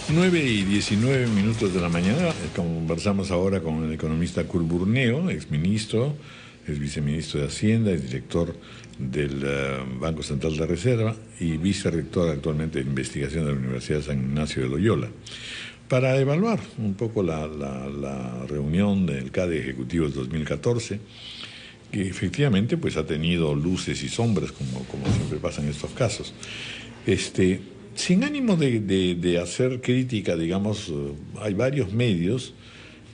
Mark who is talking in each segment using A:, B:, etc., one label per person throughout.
A: 9:19 de la mañana. Conversamos ahora con el economista Kurt Burneo, exministro, es viceministro de Hacienda, es director del Banco Central de Reserva y vicerrector actualmente de investigación de la Universidad de San Ignacio de Loyola, para evaluar un poco la reunión del CADE Ejecutivo del 2014, que efectivamente pues ha tenido luces y sombras, como siempre pasa en estos casos. Sin ánimo de hacer crítica, digamos, hay varios medios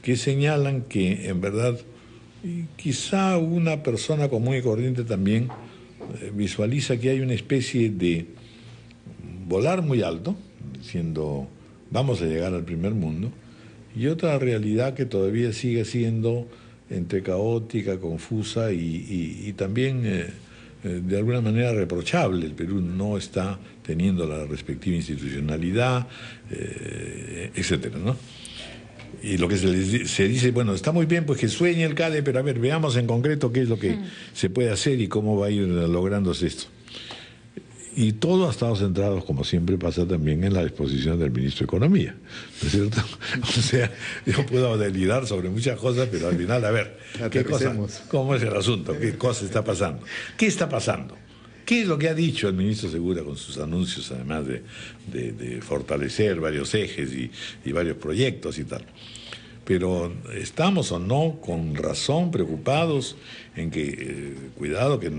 A: que señalan que en verdad quizá una persona común y corriente también visualiza que hay una especie de volar muy alto, diciendo vamos a llegar al primer mundo, y otra realidad que todavía sigue siendo entre caótica, confusa y también de alguna manera reprochable. El Perú no está teniendo la respectiva institucionalidad, etcétera, ¿no? Y lo que se dice, bueno, está muy bien pues que sueñe el CADE, pero a ver, veamos en concreto qué es lo que se puede hacer y cómo va a ir lográndose esto. Y todo ha estado centrado, como siempre pasa también, en la exposición del ministro de Economía, ¿no es cierto? O sea, yo puedo delirar sobre muchas cosas, pero al final, a ver, ¿cómo es el asunto? ¿Qué cosa está pasando? ¿Qué está pasando? ¿Qué es lo que ha dicho el ministro Segura con sus anuncios, además de fortalecer varios ejes y varios proyectos y tal? Pero estamos o no con razón preocupados en que, cuidado, que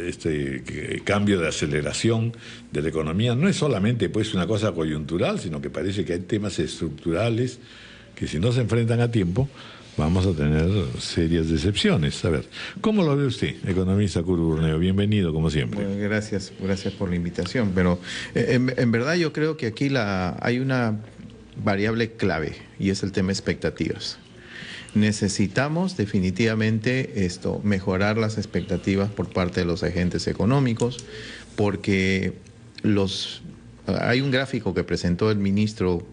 A: este cambio de aceleración de la economía no es solamente pues una cosa coyuntural, sino que parece que hay temas estructurales que si no se enfrentan a tiempo vamos a tener serias decepciones. A ver, ¿cómo lo ve usted, economista Kurt Burneo? Bienvenido, como siempre.
B: Bueno, gracias por la invitación, pero en verdad yo creo que aquí hay una variable clave y es el tema expectativas. Necesitamos definitivamente mejorar las expectativas por parte de los agentes económicos, porque hay un gráfico que presentó el ministro,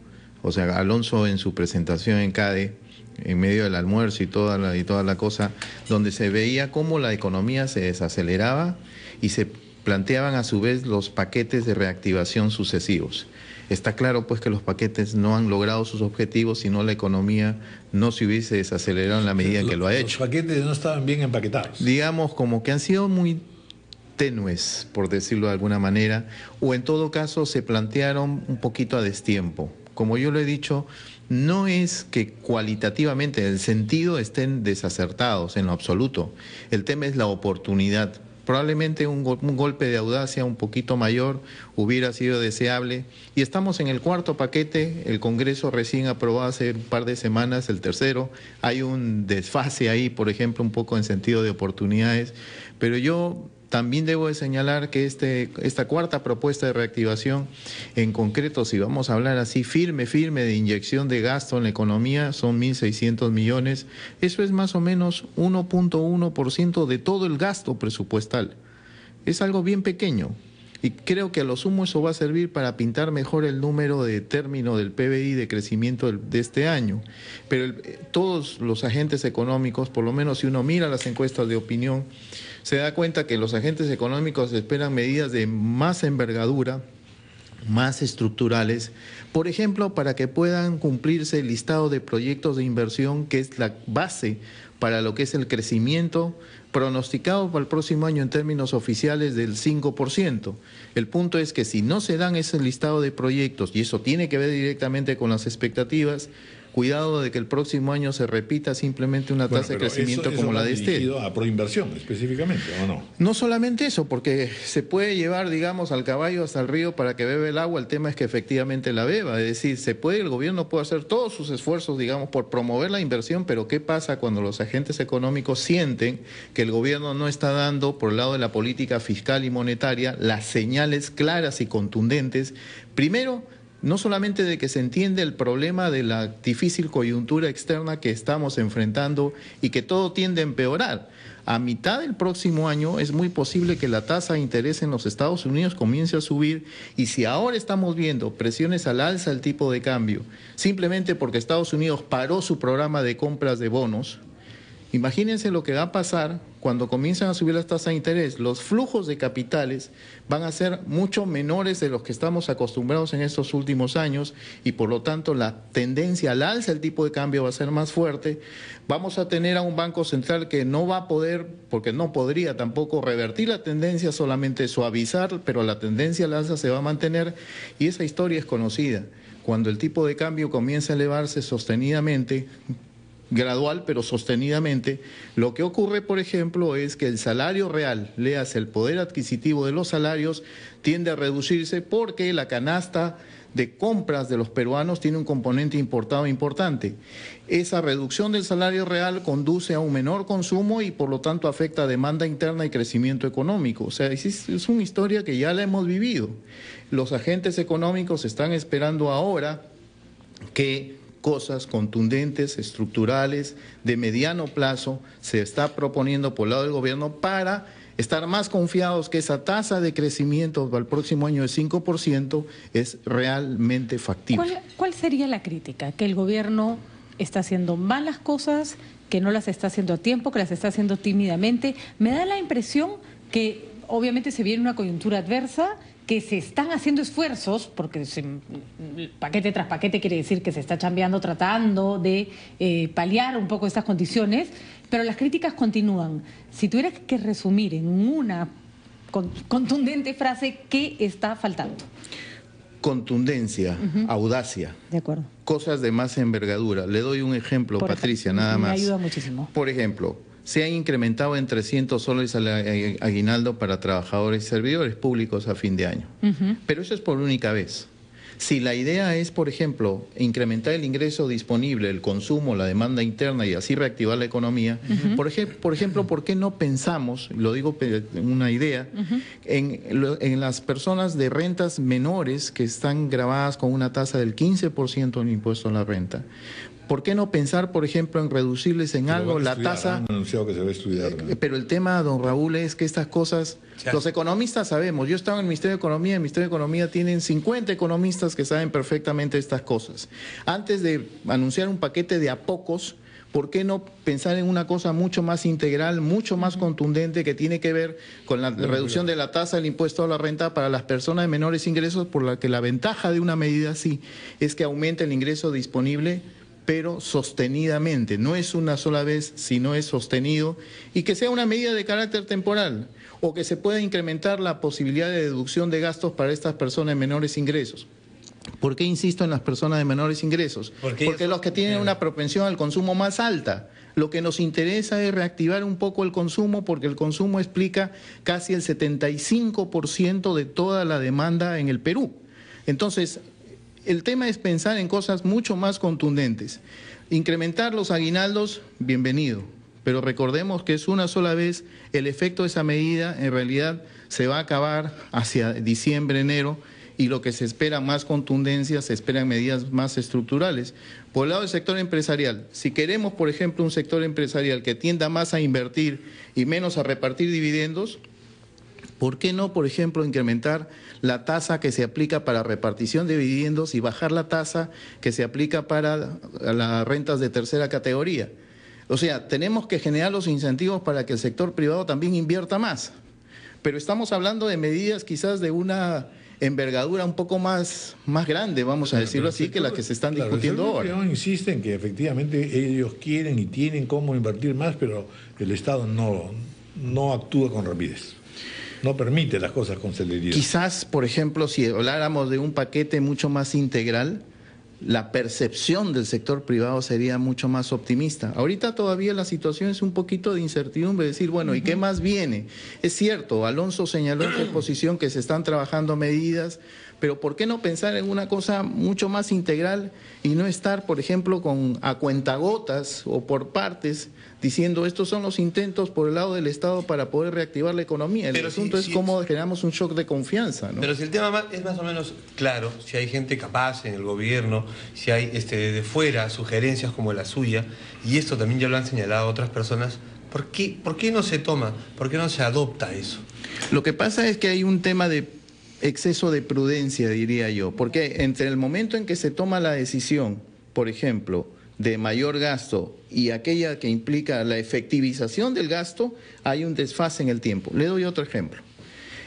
B: Alonso, en su presentación en CADE, en medio del almuerzo y toda la cosa, donde se veía cómo la economía se desaceleraba y se planteaban a su vez los paquetes de reactivación sucesivos. Está claro pues que los paquetes no han logrado sus objetivos, sino la economía no se hubiese desacelerado en la medida en que lo ha hecho.
A: Los paquetes no estaban bien empaquetados.
B: Digamos como que han sido muy tenues, por decirlo de alguna manera, o en todo caso se plantearon un poquito a destiempo. Como yo lo he dicho, no es que cualitativamente en el sentido estén desacertados en lo absoluto. El tema es la oportunidad. Probablemente un golpe de audacia un poquito mayor hubiera sido deseable. Y estamos en el cuarto paquete, el Congreso recién aprobó hace un par de semanas el tercero. Hay un desfase ahí, por ejemplo, un poco en sentido de oportunidades. Pero yo también debo de señalar que esta cuarta propuesta de reactivación, en concreto, si vamos a hablar así firme de inyección de gasto en la economía, son 1.600 millones. Eso es más o menos 1.1% de todo el gasto presupuestal. Es algo bien pequeño. Y creo que a lo sumo eso va a servir para pintar mejor el número de término del PBI de crecimiento de este año. Pero todos los agentes económicos, por lo menos si uno mira las encuestas de opinión, se da cuenta que los agentes económicos esperan medidas de más envergadura, más estructurales, por ejemplo, para que puedan cumplirse el listado de proyectos de inversión, que es la base para lo que es el crecimiento pronosticado para el próximo año en términos oficiales del 5%. El punto es que si no se dan ese listado de proyectos, y eso tiene que ver directamente con las expectativas, cuidado de que el próximo año se repita simplemente una tasa de crecimiento como la de este.
A: ¿A proinversión específicamente o no?
B: No solamente eso, porque se puede llevar, digamos, al caballo hasta el río para que bebe el agua. El tema es que efectivamente la beba. Es decir, el gobierno puede hacer todos sus esfuerzos, digamos, por promover la inversión, pero ¿qué pasa cuando los agentes económicos sienten que el gobierno no está dando, por el lado de la política fiscal y monetaria, las señales claras y contundentes? Primero, no solamente de que se entiende el problema de la difícil coyuntura externa que estamos enfrentando y que todo tiende a empeorar. A mitad del próximo año es muy posible que la tasa de interés en los Estados Unidos comience a subir, y si ahora estamos viendo presiones al alza del tipo de cambio, simplemente porque Estados Unidos paró su programa de compras de bonos, imagínense lo que va a pasar cuando comienzan a subir las tasas de interés, los flujos de capitales van a ser mucho menores de los que estamos acostumbrados en estos últimos años y por lo tanto la tendencia al alza del tipo de cambio va a ser más fuerte. Vamos a tener a un Banco Central que no va a poder, porque no podría tampoco revertir la tendencia, solamente suavizar, pero la tendencia al alza se va a mantener y esa historia es conocida. Cuando el tipo de cambio comienza a elevarse sostenidamente, gradual pero sostenidamente, lo que ocurre, por ejemplo, es que el salario real, léase el poder adquisitivo de los salarios, tiende a reducirse porque la canasta de compras de los peruanos tiene un componente importado importante. Esa reducción del salario real conduce a un menor consumo y por lo tanto afecta a demanda interna y crecimiento económico. O sea, es una historia que ya la hemos vivido. Los agentes económicos están esperando ahora que cosas contundentes, estructurales, de mediano plazo, se está proponiendo por el lado del gobierno para estar más confiados que esa tasa de crecimiento para el próximo año de 5% es realmente factible.
C: ¿Cuál sería la crítica? ¿Que el gobierno está haciendo mal las cosas, que no las está haciendo a tiempo, que las está haciendo tímidamente? Me da la impresión que obviamente se viene una coyuntura adversa, que se están haciendo esfuerzos, porque paquete tras paquete quiere decir que se está chambeando, tratando de paliar un poco estas condiciones, pero las críticas continúan. Si tuvieras que resumir en una contundente frase, ¿qué está faltando?
B: Contundencia, audacia.
C: De acuerdo.
B: Cosas de más envergadura. Le doy un ejemplo, Patricia, nada más.
C: Me ayuda muchísimo.
B: Por ejemplo, se ha incrementado en 300 soles el aguinaldo para trabajadores y servidores públicos a fin de año. Pero eso es por única vez. Si la idea es, por ejemplo, incrementar el ingreso disponible, el consumo, la demanda interna y así reactivar la economía, por ejemplo, ¿por qué no pensamos, lo digo en una idea, en las personas de rentas menores que están grabadas con una tasa del 15% en impuesto a la renta? ¿Por qué no pensar, por ejemplo, en reducirles en algo la tasa?
A: Han anunciado que se va a estudiar, ¿no?
B: Pero el tema, don Raúl, es que estas cosas, los economistas sabemos, yo estaba en el Ministerio de Economía, en el Ministerio de Economía tienen 50 economistas que saben perfectamente estas cosas. Antes de anunciar un paquete de a pocos, ¿por qué no pensar en una cosa mucho más integral, mucho más contundente que tiene que ver con la reducción de la tasa del impuesto a la renta para las personas de menores ingresos, por la que la ventaja de una medida así es que aumente el ingreso disponible, pero sostenidamente, no es una sola vez, sino es sostenido, y que sea una medida de carácter temporal, o que se pueda incrementar la posibilidad de deducción de gastos para estas personas de menores ingresos. ¿Por qué insisto en las personas de menores ingresos? Porque los que tienen una propensión al consumo más alta. Lo que nos interesa es reactivar un poco el consumo, porque el consumo explica casi el 75% de toda la demanda en el Perú. Entonces, el tema es pensar en cosas mucho más contundentes. Incrementar los aguinaldos, bienvenido, pero recordemos que es una sola vez, el efecto de esa medida en realidad se va a acabar hacia diciembre, enero, y lo que se espera más contundencia, se esperan medidas más estructurales. Por el lado del sector empresarial, si queremos, por ejemplo, un sector empresarial que tienda más a invertir y menos a repartir dividendos, ¿por qué no, por ejemplo, incrementar la tasa que se aplica para repartición de dividendos y bajar la tasa que se aplica para las rentas de tercera categoría? O sea, tenemos que generar los incentivos para que el sector privado también invierta más. Pero estamos hablando de medidas quizás de una envergadura un poco más grande, vamos a decirlo así, que las que se están discutiendo ahora.
A: El insiste en que efectivamente ellos quieren y tienen cómo invertir más, pero el Estado no actúa con rapidez. No permite las cosas con celeridad.
B: Quizás, por ejemplo, si habláramos de un paquete mucho más integral, la percepción del sector privado sería mucho más optimista. Ahorita todavía la situación es un poquito de incertidumbre, decir, bueno, ¿y qué más viene? Es cierto, Alonso señaló en su exposición que se están trabajando medidas, pero ¿por qué no pensar en una cosa mucho más integral y no estar, por ejemplo, a cuentagotas o por partes, diciendo estos son los intentos por el lado del Estado para poder reactivar la economía? El asunto es cómo generamos un shock de confianza, ¿no?
D: Pero si el tema es más o menos claro, si hay gente capaz en el gobierno, si hay de fuera sugerencias como la suya, y esto también ya lo han señalado otras personas, ¿por qué no se toma, por qué no se adopta eso?
B: Lo que pasa es que hay un tema de exceso de prudencia, diría yo, porque entre el momento en que se toma la decisión, por ejemplo, de mayor gasto y aquella que implica la efectivización del gasto, hay un desfase en el tiempo. Le doy otro ejemplo.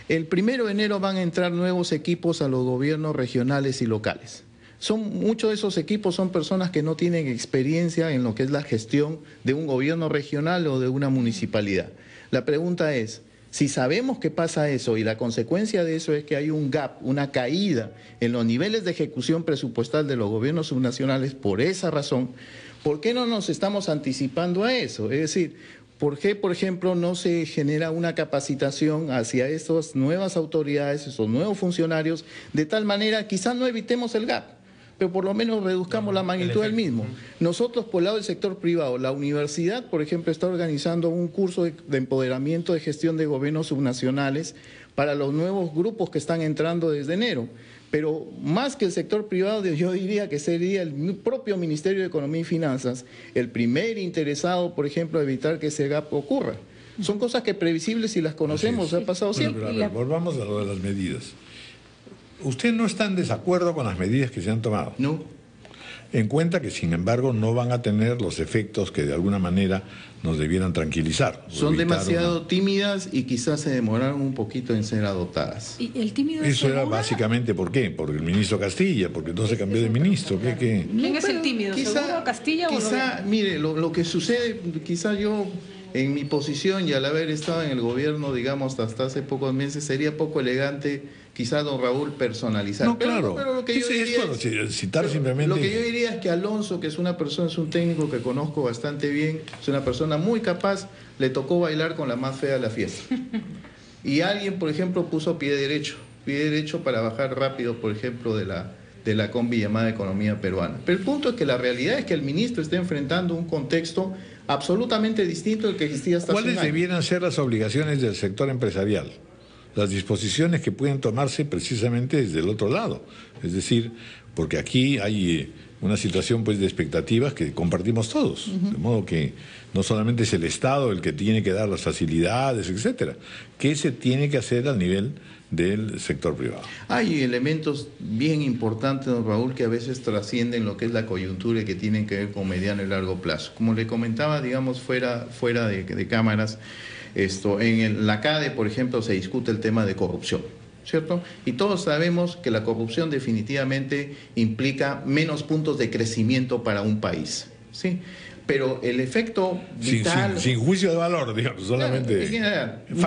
B: El 1 de enero van a entrar nuevos equipos a los gobiernos regionales y locales. Muchos de esos equipos son personas que no tienen experiencia en lo que es la gestión de un gobierno regional o de una municipalidad. La pregunta es, si sabemos que pasa eso y la consecuencia de eso es que hay un gap, una caída en los niveles de ejecución presupuestal de los gobiernos subnacionales por esa razón, ¿por qué no nos estamos anticipando a eso? Es decir, ¿por qué, por ejemplo, no se genera una capacitación hacia estas nuevas autoridades, esos nuevos funcionarios, de tal manera quizás no evitemos el gap, pero por lo menos reduzcamos la magnitud del mismo? Nosotros, por el lado del sector privado, la universidad, por ejemplo, está organizando un curso de empoderamiento de gestión de gobiernos subnacionales para los nuevos grupos que están entrando desde enero. Pero más que el sector privado, yo diría que sería el propio Ministerio de Economía y Finanzas el primer interesado, por ejemplo, a evitar que ese gap ocurra. Son cosas que previsibles si las conocemos, ha pasado siempre.
A: Pero, a ver, volvamos a lo de las medidas. ¿Usted no está en desacuerdo con las medidas que se han tomado?
B: No.
A: En cuenta que, sin embargo, no van a tener los efectos que de alguna manera nos debieran tranquilizar.
B: Son demasiado tímidas y quizás se demoraron un poquito en ser adoptadas.
C: ¿Y el tímido
A: Eso era básicamente ¿por qué? Por el ministro Castilla, porque entonces cambió de ministro. ¿Qué?
C: ¿Quién es el tímido? ¿Seguro Castilla o
B: quizá, mire, lo que sucede, quizá yo en mi posición y al haber estado en el gobierno, digamos, hasta hace pocos meses, sería poco elegante quizá don Raúl personalizar.
A: No, claro.
B: Pero lo que yo diría
A: citar simplemente...
B: Lo que yo diría es que Alonso, que es una persona, es un técnico que conozco bastante bien, es una persona muy capaz, le tocó bailar con la más fea de la fiesta. Y alguien, por ejemplo, puso pie derecho para bajar rápido, por ejemplo, de la combi llamada economía peruana. Pero el punto es que la realidad es que el ministro está enfrentando un contexto absolutamente distinto al que existía hasta hace un año.
A: ¿Cuáles debieran ser las obligaciones del sector empresarial? Las disposiciones que pueden tomarse precisamente desde el otro lado. Es decir, porque aquí hay una situación pues de expectativas que compartimos todos. De modo que no solamente es el Estado el que tiene que dar las facilidades, etcétera. ¿Qué se tiene que hacer al nivel del sector privado? Hay
B: elementos bien importantes, don Raúl, que a veces trascienden lo que es la coyuntura y que tienen que ver con mediano y largo plazo. Como le comentaba, digamos, fuera de cámaras, en la CADE, por ejemplo, se discute el tema de corrupción, ¿cierto? Y todos sabemos que la corrupción definitivamente implica menos puntos de crecimiento para un país, ¿sí? Pero el efecto vital...
A: Sin juicio de valor, digamos, solamente...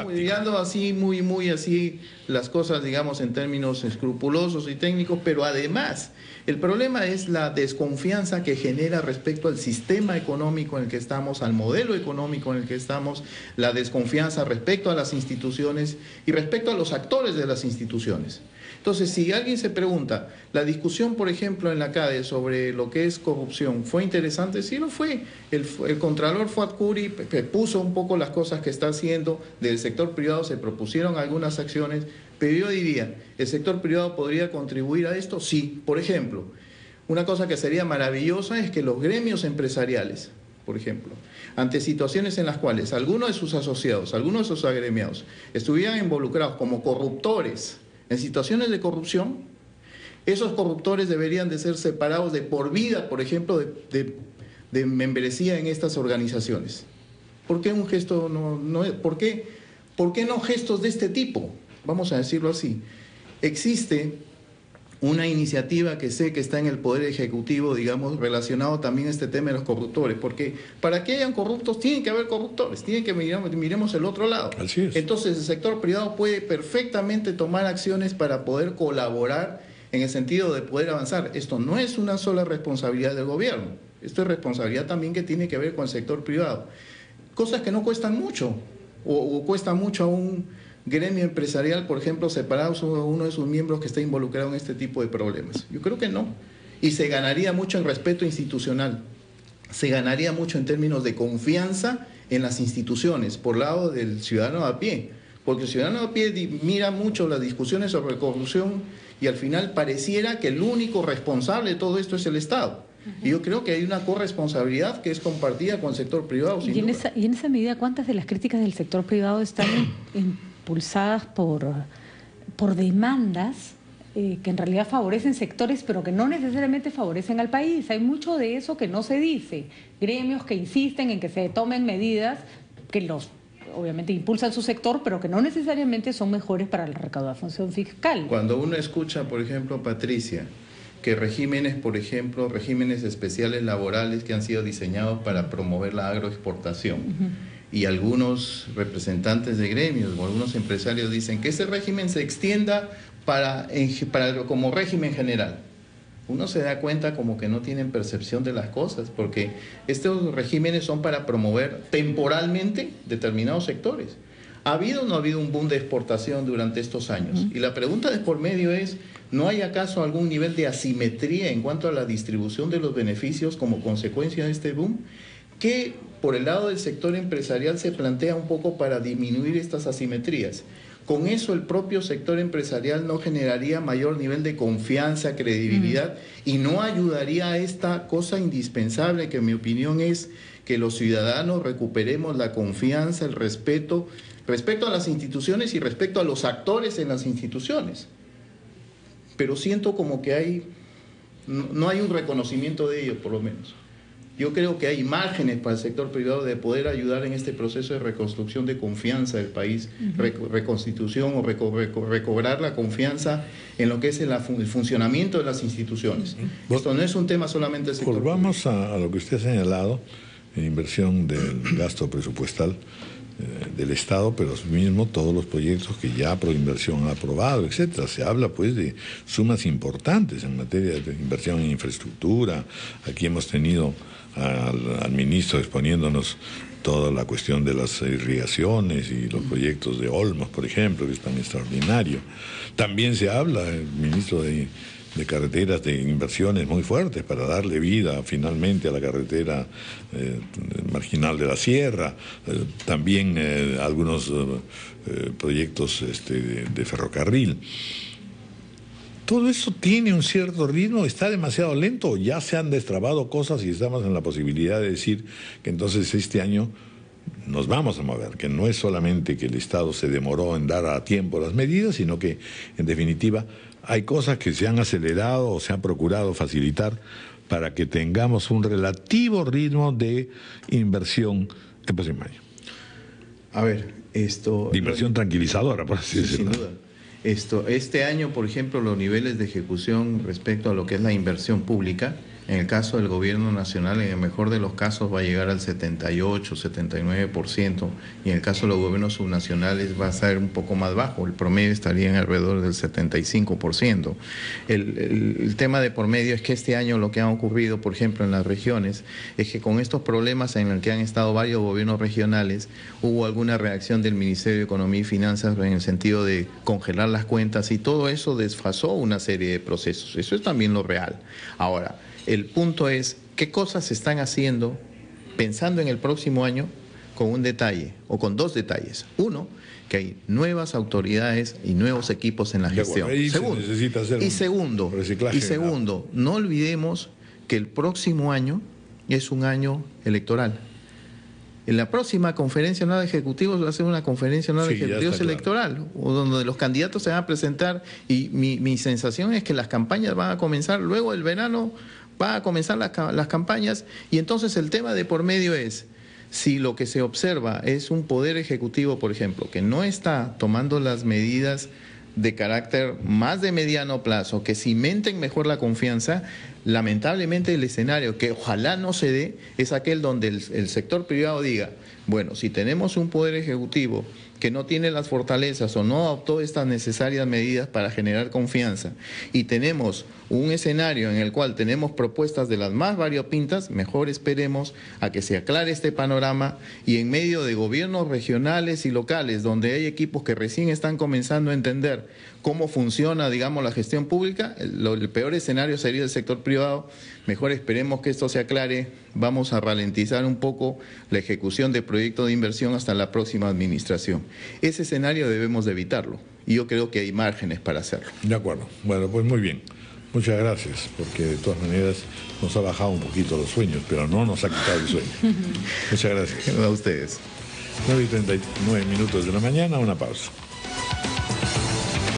B: Mirando así, muy así, las cosas, digamos, en términos escrupulosos y técnicos, pero además, el problema es la desconfianza que genera respecto al sistema económico en el que estamos, al modelo económico en el que estamos, la desconfianza respecto a las instituciones y respecto a los actores de las instituciones. Entonces, si alguien se pregunta, la discusión, por ejemplo, en la CADE sobre lo que es corrupción, ¿fue interesante? Sí, lo fue. El contralor Fuad Curi puso un poco las cosas que está haciendo. Del sector privado se propusieron algunas acciones, pero yo diría, ¿el sector privado podría contribuir a esto? Sí. Por ejemplo, una cosa que sería maravillosa es que los gremios empresariales, por ejemplo, ante situaciones en las cuales algunos de sus asociados, algunos de sus agremiados, estuvieran involucrados como corruptores en situaciones de corrupción, esos corruptores deberían de ser separados de por vida, por ejemplo, de membresía en estas organizaciones. ¿Por qué un gesto por qué no gestos de este tipo? Vamos a decirlo así. Existe una iniciativa que sé que está en el Poder Ejecutivo, digamos, relacionado también a este tema de los corruptores, porque para que hayan corruptos tienen que haber corruptores, tienen que miremos el otro lado.
A: Así es.
B: Entonces el sector privado puede perfectamente tomar acciones para poder colaborar en el sentido de poder avanzar. Esto no es una sola responsabilidad del gobierno, esto es responsabilidad también que tiene que ver con el sector privado. Cosas que no cuestan mucho, o cuesta mucho a un gremio empresarial, por ejemplo, separar a uno de sus miembros que está involucrado en este tipo de problemas. Yo creo que no. Y se ganaría mucho en respeto institucional. Se ganaría mucho en términos de confianza en las instituciones, por lado del ciudadano a pie. Porque el ciudadano a pie mira mucho las discusiones sobre corrupción y al final pareciera que el único responsable de todo esto es el Estado. Y yo creo que hay una corresponsabilidad que es compartida con el sector privado.
C: Y en esa medida, ¿cuántas de las críticas del sector privado están impulsadas por demandas que en realidad favorecen sectores, pero que no necesariamente favorecen al país. Hay mucho de eso que no se dice. Gremios que insisten en que se tomen medidas que obviamente impulsan su sector, pero que no necesariamente son mejores para la recaudación fiscal.
B: Cuando uno escucha, por ejemplo, Patricia, que regímenes, por ejemplo, regímenes especiales laborales que han sido diseñados para promover la agroexportación, y algunos representantes de gremios o algunos empresarios dicen que ese régimen se extienda como régimen general. Uno se da cuenta como que no tienen percepción de las cosas, porque estos regímenes son para promover temporalmente determinados sectores. ¿Ha habido o no ha habido un boom de exportación durante estos años? Y la pregunta de por medio es, ¿no hay acaso algún nivel de asimetría en cuanto a la distribución de los beneficios como consecuencia de este boom? ¿Qué por el lado del sector empresarial se plantea un poco para disminuir estas asimetrías? Con eso el propio sector empresarial no generaría mayor nivel de confianza, credibilidad, y no ayudaría a esta cosa indispensable que en mi opinión es que los ciudadanos recuperemos la confianza, el respeto a las instituciones y respecto a los actores en las instituciones. Pero siento como que no hay un reconocimiento de ello, por lo menos. Yo creo que hay márgenes para el sector privado de poder ayudar en este proceso de reconstrucción de confianza del país, reconstitución o recobrar la confianza en lo que es el funcionamiento de las instituciones. Esto no es un tema solamente del sector público.
A: Volvamos a lo que usted ha señalado, en inversión del gasto presupuestal del Estado, pero asimismo todos los proyectos que ya Proinversión ha aprobado, etcétera. Se habla pues de sumas importantes en materia de inversión en infraestructura. Aquí hemos tenido al ministro exponiéndonos toda la cuestión de las irrigaciones y los proyectos de Olmos, por ejemplo, que es tan extraordinario. También se habla, el ministro de carreteras, de inversiones muy fuertes para darle vida finalmente a la carretera marginal de la Sierra, también algunos proyectos de ferrocarril. ¿Todo eso tiene un cierto ritmo? ¿Está demasiado lento? ¿Ya se han destrabado cosas y estamos en la posibilidad de decir que entonces este año nos vamos a mover? Que no es solamente que el Estado se demoró en dar a tiempo las medidas, sino que, en definitiva, hay cosas que se han acelerado o se han procurado facilitar para que tengamos un relativo ritmo de inversión el próximo año.
B: A ver,
A: de inversión tranquilizadora, por así decirlo.
B: Sin duda. Este año, por ejemplo, los niveles de ejecución respecto a lo que es la inversión pública, en el caso del gobierno nacional, en el mejor de los casos va a llegar al 78, 79%, y en el caso de los gobiernos subnacionales va a ser un poco más bajo, el promedio estaría en alrededor del 75%. El tema de por medio es que este año lo que ha ocurrido, por ejemplo, en las regiones, es que con estos problemas en el que han estado varios gobiernos regionales, hubo alguna reacción del Ministerio de Economía y Finanzas en el sentido de congelar las cuentas, y todo eso desfasó una serie de procesos. Eso es también lo real. Ahora, el punto es, ¿qué cosas se están haciendo pensando en el próximo año con un detalle o con dos detalles? Uno, que hay nuevas autoridades y nuevos equipos en la gestión. Segundo, no olvidemos que el próximo año es un año electoral. En la próxima conferencia anual de ejecutivos va a ser una conferencia anual de ejecutivos electoral, o donde los candidatos se van a presentar, y mi sensación es que las campañas van a comenzar luego del verano. Va a comenzar las campañas, y entonces el tema de por medio es, si lo que se observa es un poder ejecutivo, por ejemplo, que no está tomando las medidas de carácter más de mediano plazo, que cimenten mejor la confianza, lamentablemente el escenario que ojalá no se dé es aquel donde el sector privado diga, bueno, si tenemos un poder ejecutivo que no tiene las fortalezas o no adoptó estas necesarias medidas para generar confianza, y tenemos un escenario en el cual tenemos propuestas de las más variopintas, mejor esperemos a que se aclare este panorama, y en medio de gobiernos regionales y locales donde hay equipos que recién están comenzando a entender cómo funciona, digamos, la gestión pública, el peor escenario sería el sector privado. Mejor esperemos que esto se aclare, vamos a ralentizar un poco la ejecución de proyectos de inversión hasta la próxima administración. Ese escenario debemos de evitarlo, y yo creo que hay márgenes para hacerlo.
A: De acuerdo. Bueno, pues muy bien. Muchas gracias, porque de todas maneras nos ha bajado un poquito los sueños, pero no nos ha quitado el sueño. Muchas gracias.
B: A ustedes.
A: 9:39 de la mañana, una pausa.